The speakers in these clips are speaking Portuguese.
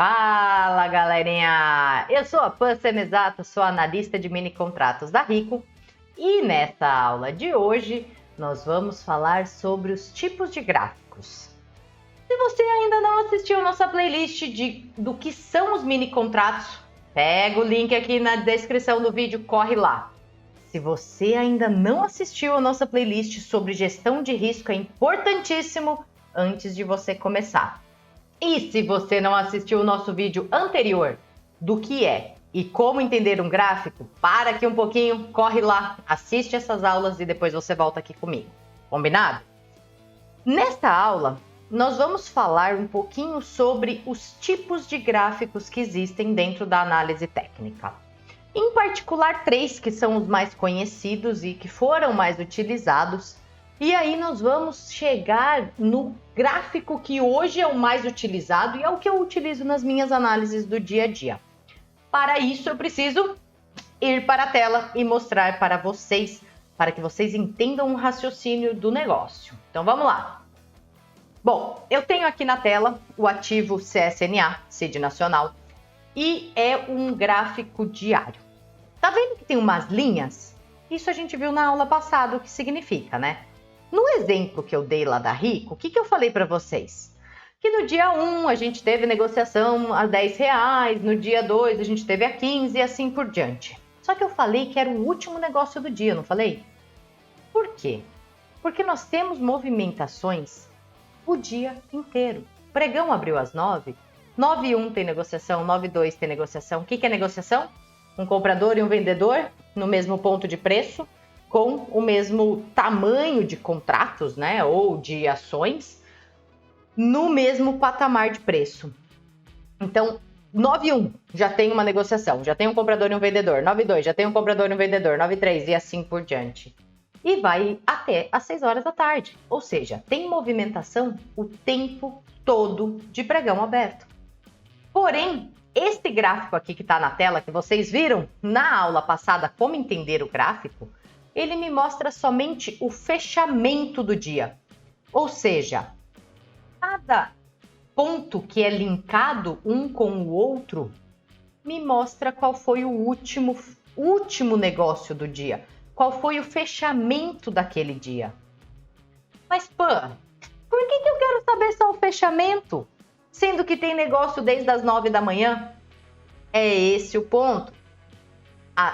Fala, galerinha! Eu sou a Pan Semesato, sou analista de mini contratos da Rico e nessa aula de hoje nós vamos falar sobre os tipos de gráficos. Se você ainda não assistiu nossa playlist do que são os mini contratos, pega o link aqui na descrição do vídeo, corre lá. Se você ainda não assistiu a nossa playlist sobre gestão de risco, é importantíssimo antes de você começar. E se você não assistiu o nosso vídeo anterior do que é e como entender um gráfico, para aqui um pouquinho, corre lá, assiste essas aulas e depois você volta aqui comigo. Combinado? Nesta aula, nós vamos falar um pouquinho sobre os tipos de gráficos que existem dentro da análise técnica. Em particular, 3 que são os mais conhecidos e que foram mais utilizados. E aí nós vamos chegar no gráfico que hoje é o mais utilizado e é o que eu utilizo nas minhas análises do dia a dia. Para isso eu preciso ir para a tela e mostrar para vocês, para que vocês entendam o raciocínio do negócio. Então vamos lá. Bom, eu tenho aqui na tela o ativo CSNA, CID Nacional, e é um gráfico diário. Tá vendo que tem umas linhas? Isso a gente viu na aula passada, o que significa, né? No exemplo que eu dei lá da Rico, o que eu falei para vocês? Que no dia 1 a gente teve negociação a R$10, no dia 2 a gente teve a 15 e assim por diante. Só que eu falei que era o último negócio do dia, não falei? Por quê? Porque nós temos movimentações o dia inteiro. O pregão abriu às 9, 9:1 tem negociação, 9:2 tem negociação. O que é negociação? Um comprador e um vendedor no mesmo ponto de preço, com o mesmo tamanho de contratos, né, ou de ações, no mesmo patamar de preço. Então, 9:1 já tem uma negociação, já tem um comprador e um vendedor. 9:2 já tem um comprador e um vendedor. 9:3 e assim por diante. E vai até às 6 horas da tarde. Ou seja, tem movimentação o tempo todo de pregão aberto. Porém, este gráfico aqui que está na tela, que vocês viram na aula passada como entender o gráfico, ele me mostra somente o fechamento do dia. Ou seja, cada ponto que é linkado um com o outro me mostra qual foi o último negócio do dia. Qual foi o fechamento daquele dia. Mas, Pan, por que eu quero saber só o fechamento? Sendo que tem negócio desde as 9 da manhã? É esse o ponto.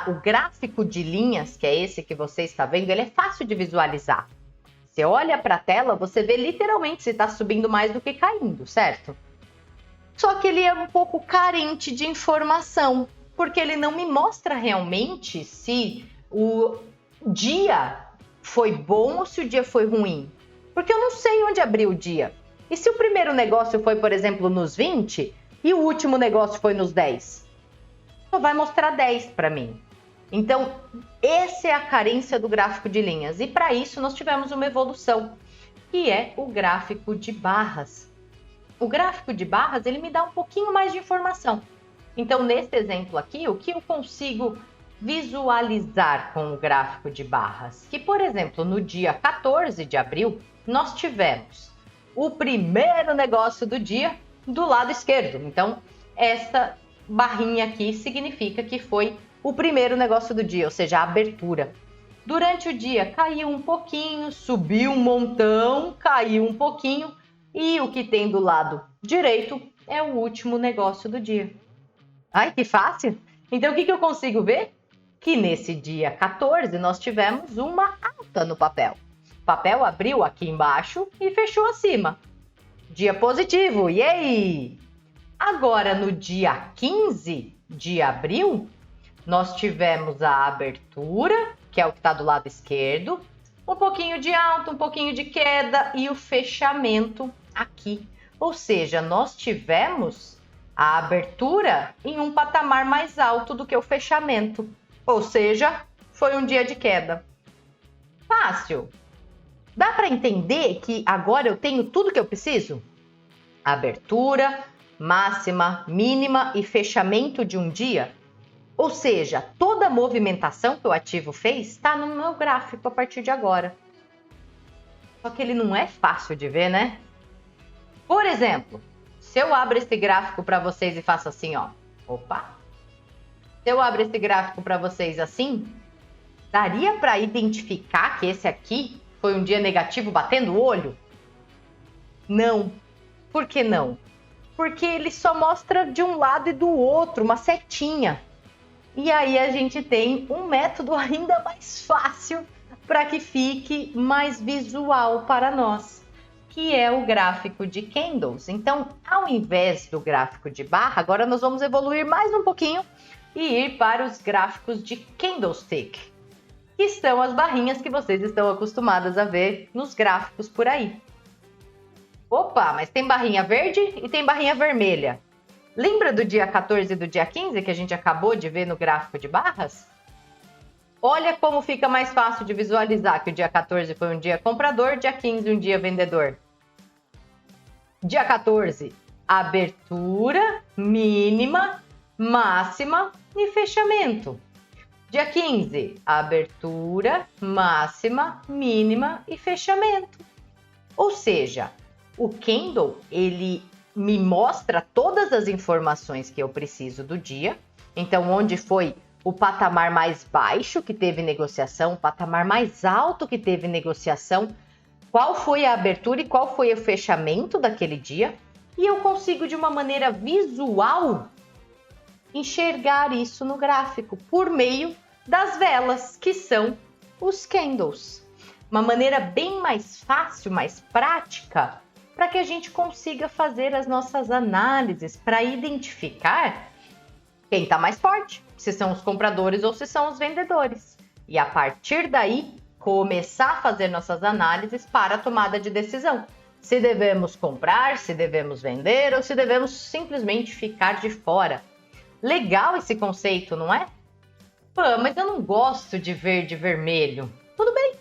O gráfico de linhas, que é esse que você está vendo, ele é fácil de visualizar. Você olha para a tela, você vê literalmente se está subindo mais do que caindo, certo? Só que ele é um pouco carente de informação, porque ele não me mostra realmente se o dia foi bom ou se o dia foi ruim. Porque eu não sei onde abriu o dia. E se o primeiro negócio foi, por exemplo, nos 20 e o último negócio foi nos 10? Só vai mostrar 10 para mim. Então, essa é a carência do gráfico de linhas. E para isso nós tivemos uma evolução, que é o gráfico de barras. O gráfico de barras, ele me dá um pouquinho mais de informação. Então, nesse exemplo aqui, o que eu consigo visualizar com o gráfico de barras? Que, por exemplo, no dia 14 de abril, nós tivemos o primeiro negócio do dia do lado esquerdo. Então, essa barrinha aqui significa que foi o primeiro negócio do dia, ou seja, a abertura. Durante o dia caiu um pouquinho, subiu um montão, caiu um pouquinho e o que tem do lado direito é o último negócio do dia. Ai, que fácil! Então, o que eu consigo ver? Que nesse dia 14 nós tivemos uma alta no papel. O papel abriu aqui embaixo e fechou acima. Dia positivo, yay! Agora, no dia 15 de abril, nós tivemos a abertura, que é o que está do lado esquerdo, um pouquinho de alta, um pouquinho de queda e o fechamento aqui. Ou seja, nós tivemos a abertura em um patamar mais alto do que o fechamento. Ou seja, foi um dia de queda. Fácil. Dá para entender que agora eu tenho tudo que eu preciso? Abertura, máxima, mínima e fechamento de um dia. Ou seja, toda a movimentação que o ativo fez está no meu gráfico a partir de agora. Só que ele não é fácil de ver, né? Por exemplo, Se eu abro esse gráfico para vocês e faço assim, ó. Opa! Se eu abro esse gráfico para vocês assim, daria para identificar que esse aqui foi um dia negativo batendo o olho? Não. Por que não? Porque ele só mostra de um lado e do outro, uma setinha. E aí a gente tem um método ainda mais fácil para que fique mais visual para nós, que é o gráfico de candles. Então, ao invés do gráfico de barra, agora nós vamos evoluir mais um pouquinho e ir para os gráficos de candlestick, que são as barrinhas que vocês estão acostumadas a ver nos gráficos por aí. Opa, mas tem barrinha verde e tem barrinha vermelha. Lembra do dia 14 e do dia 15 que a gente acabou de ver no gráfico de barras? Olha como fica mais fácil de visualizar que o dia 14 foi um dia comprador, dia 15 um dia vendedor. Dia 14, abertura, mínima, máxima e fechamento. Dia 15, abertura, máxima, mínima e fechamento. Ou seja, o candle, ele me mostra todas as informações que eu preciso do dia. Então, onde foi o patamar mais baixo que teve negociação, o patamar mais alto que teve negociação, qual foi a abertura e qual foi o fechamento daquele dia. E eu consigo, de uma maneira visual, enxergar isso no gráfico por meio das velas, que são os candles. Uma maneira bem mais fácil, mais prática, para que a gente consiga fazer as nossas análises para identificar quem está mais forte, se são os compradores ou se são os vendedores. E a partir daí, começar a fazer nossas análises para a tomada de decisão. Se devemos comprar, se devemos vender ou se devemos simplesmente ficar de fora. Legal esse conceito, não é? Pô, mas eu não gosto de verde e vermelho. Tudo bem,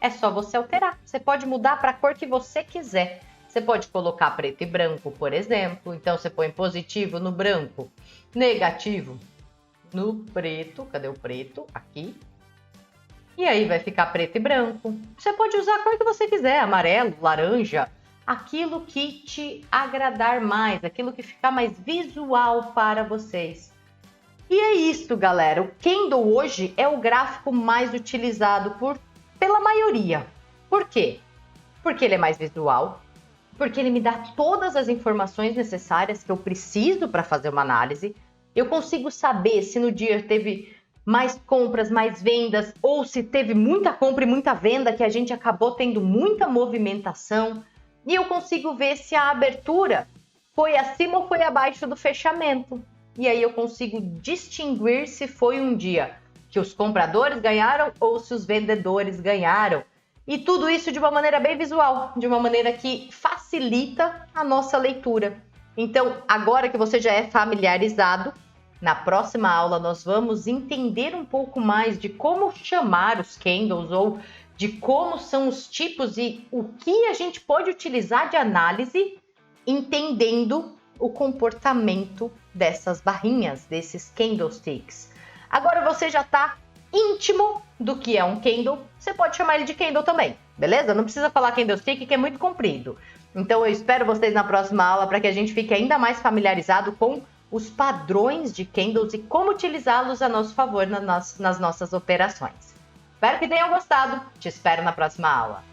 é só você alterar. Você pode mudar para a cor que você quiser. Você pode colocar preto e branco, por exemplo. Então, você põe positivo no branco, negativo no preto. Cadê o preto? Aqui. E aí vai ficar preto e branco. Você pode usar a cor que você quiser, amarelo, laranja, aquilo que te agradar mais, aquilo que ficar mais visual para vocês. E é isso, galera. O candle hoje é o gráfico mais utilizado pela maioria. Por quê? Porque ele é mais visual, porque ele me dá todas as informações necessárias que eu preciso para fazer uma análise. Eu consigo saber se no dia teve mais compras, mais vendas, ou se teve muita compra e muita venda, que a gente acabou tendo muita movimentação. E eu consigo ver se a abertura foi acima ou foi abaixo do fechamento. E aí eu consigo distinguir se foi um dia que os compradores ganharam ou se os vendedores ganharam. E tudo isso de uma maneira bem visual, de uma maneira que facilita a nossa leitura. Então, agora que você já é familiarizado, na próxima aula nós vamos entender um pouco mais de como chamar os candles ou de como são os tipos e o que a gente pode utilizar de análise, entendendo o comportamento dessas barrinhas, desses candlesticks. Agora você já está íntimo do que é um candle, você pode chamar ele de candle também, beleza? Não precisa falar candlestick, que é muito comprido. Então eu espero vocês na próxima aula para que a gente fique ainda mais familiarizado com os padrões de candles e como utilizá-los a nosso favor nas nossas operações. Espero que tenham gostado. Te espero na próxima aula.